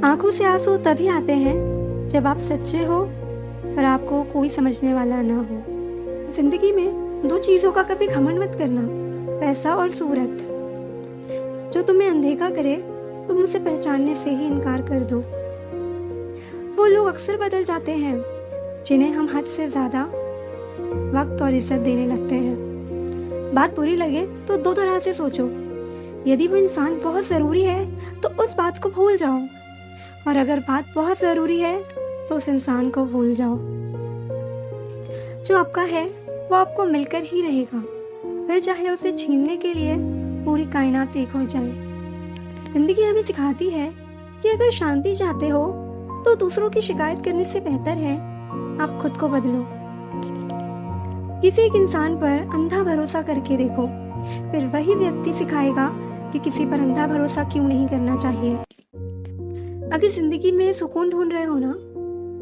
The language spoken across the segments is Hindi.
आंखों से आंसू तभी आते हैं जब आप सच्चे हो और आपको कोई समझने वाला ना हो। जिंदगी में दो चीजों का कभी घमंड मत करना, पैसा और सूरत। जो तुम्हें अनदेखा करे तुम उसे पहचानने से ही इनकार कर दो। वो लोग अक्सर बदल जाते हैं जिन्हें हम हद से ज्यादा वक्त और इज्जत देने लगते हैं। बात बुरी लगे तो दो तरह से सोचो। यदि वो इंसान बहुत जरूरी है तो उस बात को भूल जाओ, और अगर बात बहुत जरूरी है तो उस इंसान को भूल जाओ। जो आपका है वो आपको मिलकर ही रहेगा, फिर चाहे उसे छीनने के लिए पूरी कायनात एक हो जाए। जिंदगी हमें सिखाती है कि अगर शांति चाहते हो तो दूसरों की शिकायत करने से बेहतर है आप खुद को बदलो। किसी एक इंसान पर अंधा भरोसा करके देखो, फिर वही व्यक्ति सिखाएगा कि किसी पर अंधा भरोसा क्यों नहीं करना चाहिए। अगर जिंदगी में सुकून ढूंढ रहे हो ना,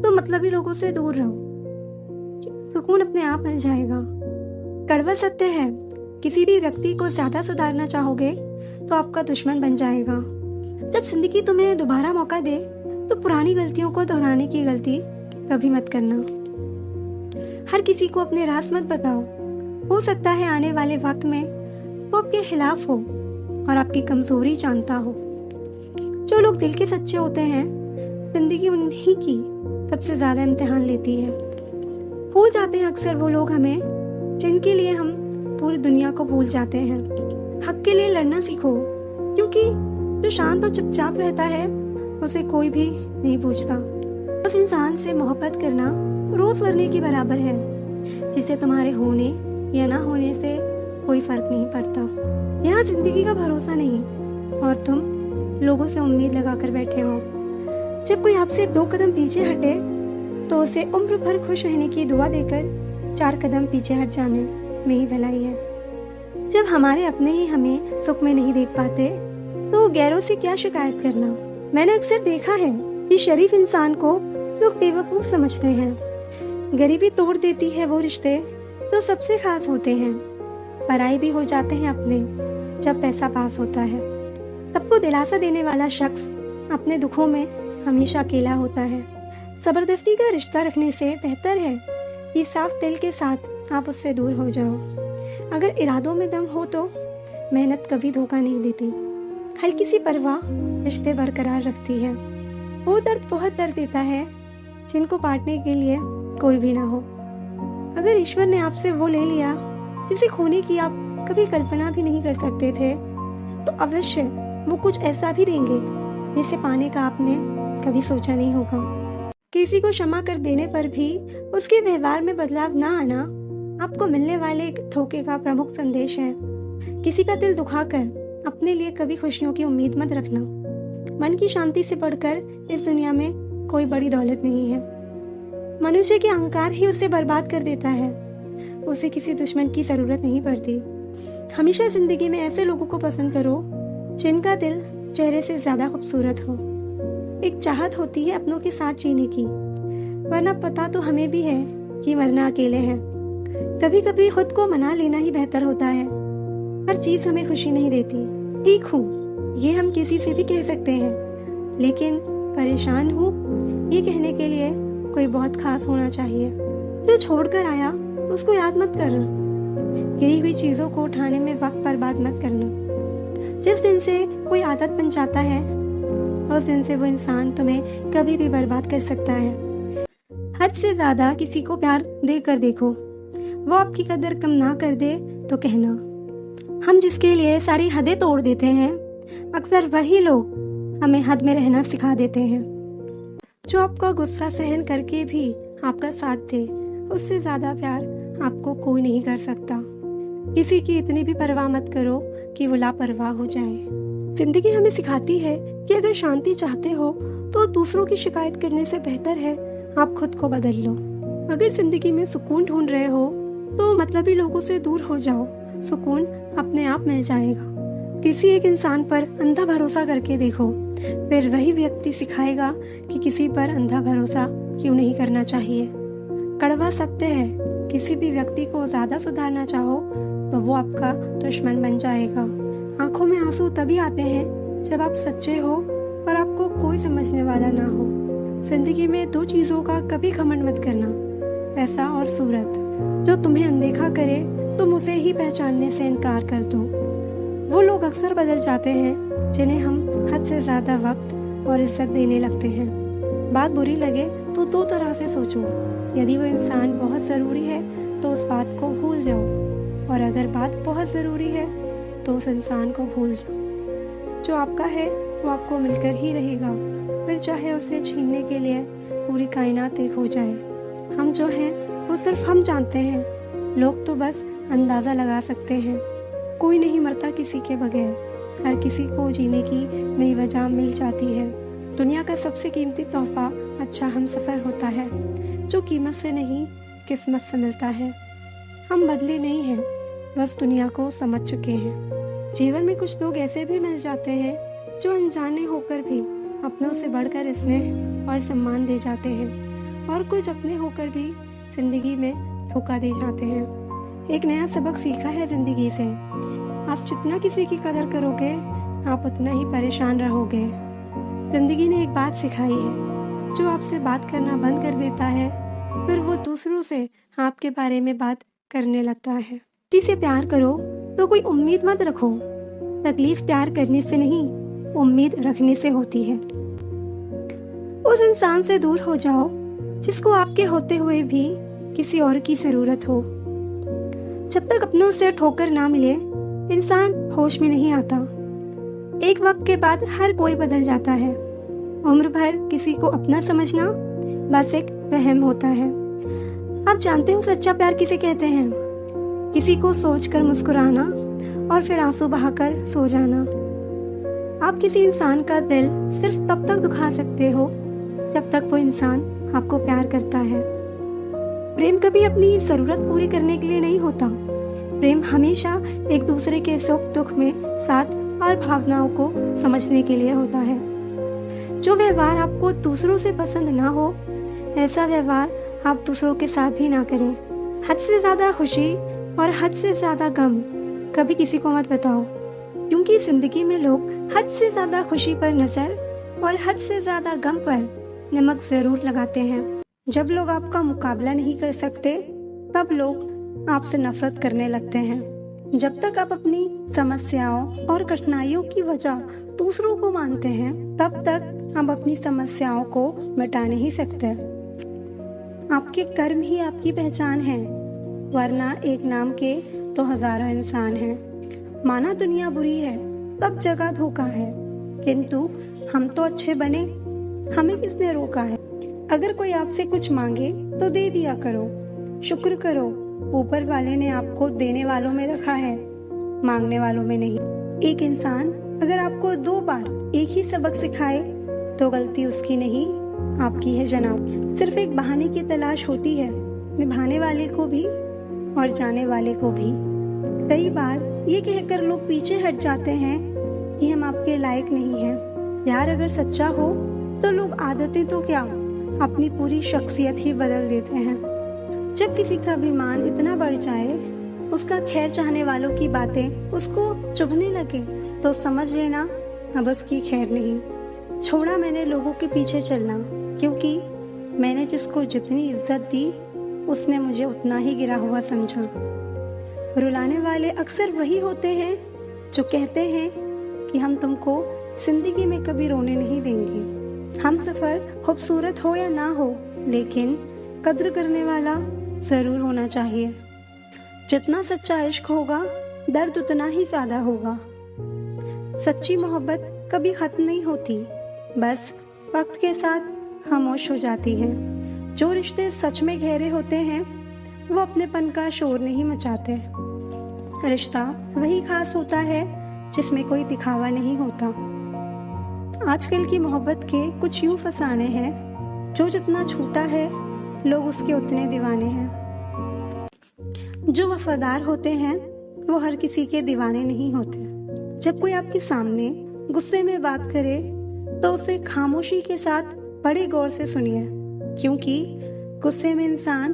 तो मतलबी लोगों से दूर रहो। सुकून अपने आप मिल जाएगा। कड़वा सत्य है, किसी भी व्यक्ति को ज्यादा सुधारना चाहोगे तो आपका दुश्मन बन जाएगा। जब जिंदगी तुम्हें दोबारा मौका दे तो पुरानी गलतियों को दोहराने की गलती कभी मत करना। हर किसी को अपने राज मत बताओ। हो सकता है आने वाले वक्त में वो आपके खिलाफ हो और आपकी कमजोरी जानता हो। जो लोग दिल के सच्चे होते हैं, जिंदगी उन्हीं की सबसे ज्यादा इम्तिहान लेती है। भूल जाते हैं अक्सर वो लोग हमें जिनके लिए हम पूरी दुनिया को भूल जाते हैं। हक के लिए लड़ना सीखो, क्योंकि जो शांत और चुपचाप रहता है उसे कोई भी नहीं पूछता। उस इंसान से मोहब्बत करना रोज मरने के बराबर है, जिसे तुम्हारे होने या ना होने से कोई फर्क नहीं पड़ता। यहाँ जिंदगी का भरोसा नहीं और तुम लोगों से उम्मीद लगा कर बैठे हो। जब कोई आपसे 2 कदम पीछे हटे तो उसे उम्र भर खुश रहने की दुआ देकर 4 कदम पीछे हट जाने में ही भलाई है। जब हमारे अपने ही हमें सुख में नहीं देख पाते तो गैरों से क्या शिकायत करना। मैंने अक्सर देखा है कि शरीफ इंसान को लोग बेवकूफ समझते हैं। गरीबी तोड़ देती है वो रिश्ते जो सबसे खास होते हैं। पराई भी हो जाते हैं अपने जब पैसा पास होता है। सबको दिलासा देने वाला शख्स अपने दुखों में हमेशा अकेला होता है। जबरदस्ती का रिश्ता रखने से बेहतर है कि साफ दिल के साथ आप उससे दूर हो जाओ। अगर इरादों में दम हो तो मेहनत कभी धोखा नहीं देती। हल्की सी परवाह रिश्ते बरकरार रखती है। वो दर्द बहुत दर्द देता है जिनको बांटने के लिए कोई भी ना हो। अगर ईश्वर ने आपसे वो ले लिया जिसे खोने की आप कभी कल्पना भी नहीं कर सकते थे, तो अवश्य वो कुछ ऐसा भी देंगे जिसे पाने का आपने कभी सोचा नहीं होगा। किसी को क्षमा कर देने पर भी उसके व्यवहार में बदलाव ना आना आपको मिलने वाले एक धोखे का प्रमुख संदेश है। किसी का दिल दुखाकर अपने लिए कभी खुशियों की उम्मीद मत रखना। मन की शांति से बढ़कर इस दुनिया में कोई बड़ी दौलत नहीं है। मनुष्य के अहंकार ही उसे बर्बाद कर देता है। उसे किसी दुश्मन की जरूरत नहीं पड़ती। हमेशा जिंदगी में ऐसे लोगों को पसंद करो जिनका दिल चेहरे से ज्यादा खूबसूरत हो। एक चाहत होती है अपनों के साथ जीने की, वरना पता तो हमें भी है कि मरना अकेले है। कभी कभी खुद को मना लेना ही बेहतर होता है। हर चीज हमें खुशी नहीं देती। ठीक हूँ ये हम किसी से भी कह सकते हैं, लेकिन परेशान हूँ ये कहने के लिए कोई बहुत खास होना चाहिए। जो छोड़कर आया उसको याद मत करना। गिरी हुई चीजों को उठाने में वक्त बर्बाद मत करना। जिस दिन से कोई आदत बन जाता है उस दिन से वो इंसान तुम्हें कभी भी बर्बाद कर सकता है। हद से ज्यादा किसी को प्यार देकर देखो, वो आपकी कदर कम ना कर दे तो कहना। हम जिसके लिए सारी हदें तोड़ देते हैं, अक्सर वही लोग हमें हद में रहना सिखा देते हैं। जो आपका गुस्सा सहन करके भी आपका साथ दे, उससे ज्यादा प्यार आपको कोई नहीं कर सकता। किसी की इतनी भी परवाह मत करो कि वो लापरवाह हो जाए। जिंदगी हमें सिखाती है कि अगर शांति चाहते हो तो दूसरों की शिकायत करने से बेहतर है आप खुद को बदल लो। अगर जिंदगी में सुकून ढूंढ रहे हो तो मतलबी लोगों से दूर हो जाओ। सुकून अपने आप मिल जाएगा। किसी एक इंसान पर अंधा भरोसा करके देखो, फिर वही व्यक्ति सिखाएगा कि किसी पर अंधा भरोसा क्यों नहीं करना चाहिए। कड़वा सत्य है, किसी भी व्यक्ति को ज्यादा सुधारना चाहो तो वो आपका दुश्मन बन जाएगा। आंखों में आंसू तभी आते हैं जब आप सच्चे हो पर आपको कोई समझने वाला ना हो। जिंदगी में दो चीजों का कभी घमंड मत करना, पैसा और सूरत। जो तुम्हें अनदेखा करे तुम उसे ही पहचानने से इनकार कर दो। वो लोग अक्सर बदल जाते हैं जिन्हें हम हद से ज्यादा वक्त और इज्जत देने लगते हैं। बात बुरी लगे तो दो तरह से सोचो। यदि वो इंसान बहुत ज़रूरी है तो उस बात को भूल जाओ, और अगर बात बहुत ज़रूरी है तो उस इंसान को भूल जाओ। जो आपका है वो आपको मिलकर ही रहेगा, फिर चाहे उसे छीनने के लिए पूरी कायनात एक हो जाए। हम जो हैं वो सिर्फ हम जानते हैं, लोग तो बस अंदाज़ा लगा सकते हैं। कोई नहीं मरता किसी के बगैर, हर किसी को जीने की नई वजह मिल जाती है। दुनिया का सबसे कीमती तोहफा अच्छा हमसफ़र होता है, जो कीमत से नहीं किस्मत से मिलता है। हम बदले नहीं हैं, बस दुनिया को समझ चुके हैं। जीवन में कुछ लोग ऐसे भी मिल जाते हैं जो अनजाने होकर भी अपनों से बढ़कर स्नेह और सम्मान दे जाते हैं, और कुछ अपने होकर भी जिंदगी में धोखा दे जाते हैं। एक नया सबक सीखा है जिंदगी से, आप जितना किसी की कदर करोगे आप उतना ही परेशान रहोगे। जिंदगी ने एक बात सिखाई है, जो आपसे बात करना बंद कर देता है फिर वो दूसरों से आपके बारे में बात करने लगता है। किसी से प्यार करो तो कोई उम्मीद मत रखो, तकलीफ प्यार करने से नहीं उम्मीद रखने से होती है। उस इंसान से दूर हो जाओ जिसको आपके होते हुए भी किसी और की जरूरत हो। जब तक अपनों से ठोकर ना मिले इंसान होश में नहीं आता। एक वक्त के बाद हर कोई बदल जाता है। उम्र भर किसी को अपना समझना बस एक वहम होता है। आप जानते हो सच्चा प्यार किसे कहते हैं? किसी को सोचकर मुस्कुराना और फिर आंसू बहाकर सो जाना। आप किसी इंसान का दिल सिर्फ तब तक दुखा सकते हो जब तक वो इंसान आपको प्यार करता है। प्रेम कभी अपनी जरूरत पूरी करने के लिए नहीं होता। प्रेम हमेशा एक दूसरे के सुख दुख में साथ और भावनाओं को समझने के लिए होता है। जो व्यवहार आपको दूसरों से पसंद ना हो, ऐसा व्यवहार आप दूसरों के साथ भी ना करें। हद से ज्यादा खुशी और हद से ज्यादा गम कभी किसी को मत बताओ, क्योंकि जिंदगी में लोग हद से ज्यादा खुशी पर नजर और हद से ज्यादा गम पर नमक जरूर लगाते हैं। जब लोग आपका मुकाबला नहीं कर सकते तब लोग आपसे नफरत करने लगते हैं। जब तक आप अपनी समस्याओं और कठिनाइयों की वजह दूसरों को मानते हैं तब तक आप अपनी समस्याओं को मिटा नहीं सकते। आपके कर्म ही आपकी पहचान है, वरना एक नाम के तो हजारों इंसान हैं। माना दुनिया बुरी है, सब जगह धोखा है, किंतु हम तो अच्छे बने, हमें किसने रोका है? अगर कोई आपसे कुछ मांगे तो दे दिया करो, शुक्र करो ऊपर वाले ने आपको देने वालों में रखा है, मांगने वालों में नहीं। एक इंसान अगर आपको 2 बार एक ही सबक सिखाए तो गलती उसकी नहीं आपकी है जनाब। सिर्फ एक बहाने की तलाश होती है, निभाने वाले को भी और जाने वाले को भी। कई बार ये कहकर लोग पीछे हट जाते हैं कि हम आपके लायक नहीं हैं। प्यार अगर सच्चा हो तो लोग आदतें तो क्या अपनी पूरी शख्सियत ही बदल देते हैं। जब किसी का अभिमान इतना बढ़ जाए, उसका खैर चाहने वालों की बातें उसको चुभने लगे, तो समझ लेना अब उसकी खैर नहीं। छोड़ा मैंने लोगों के पीछे चलना, क्योंकि मैंने जिसको जितनी इज्जत दी उसने मुझे उतना ही गिरा हुआ समझा। रुलाने वाले अक्सर वही होते हैं जो कहते हैं कि हम तुमको जिंदगी में कभी रोने नहीं देंगे। हम सफर खूबसूरत हो या ना हो, लेकिन कद्र करने वाला जरूर होना चाहिए। जितना सच्चा इश्क होगा दर्द उतना ही ज्यादा होगा। सच्ची मोहब्बत कभी खत्म नहीं होती, बस वक्त के साथ खामोश हो जाती है। जो रिश्ते सच में गहरे होते हैं वो अपनेपन का शोर नहीं मचाते। रिश्ता वही खास होता है जिसमें कोई दिखावा नहीं होता। आजकल की मोहब्बत के कुछ यूं फसाने हैं, जो जितना छूटा है लोग उसके उतने दीवाने हैं। जो वफादार होते हैं वो हर किसी के दीवाने नहीं होते। जब कोई आपके सामने गुस्से में बात करे तो उसे खामोशी के साथ बड़े गौर से सुनिए, क्योंकि गुस्से में इंसान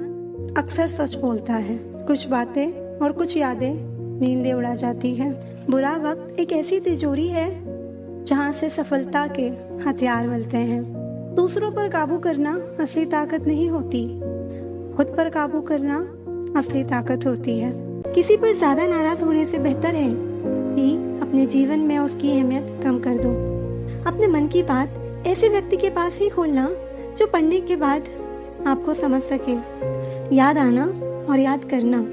अक्सर सच बोलता है। कुछ बातें और कुछ यादें नींदें उड़ा जाती हैं। बुरा वक्त एक ऐसी तिजोरी है जहाँ से सफलता के हथियार मिलते हैं। दूसरों पर काबू करना असली ताकत नहीं होती, खुद पर काबू करना असली ताकत होती है। किसी पर ज्यादा नाराज होने से बेहतर है कि अपने जीवन में उसकी अहमियत कम कर दो। अपने मन की बात ऐसे व्यक्ति के पास ही खोलना जो पढ़ने के बाद आपको समझ सके। याद आना और याद करना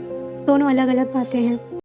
दोनों अलग अलग बातें हैं।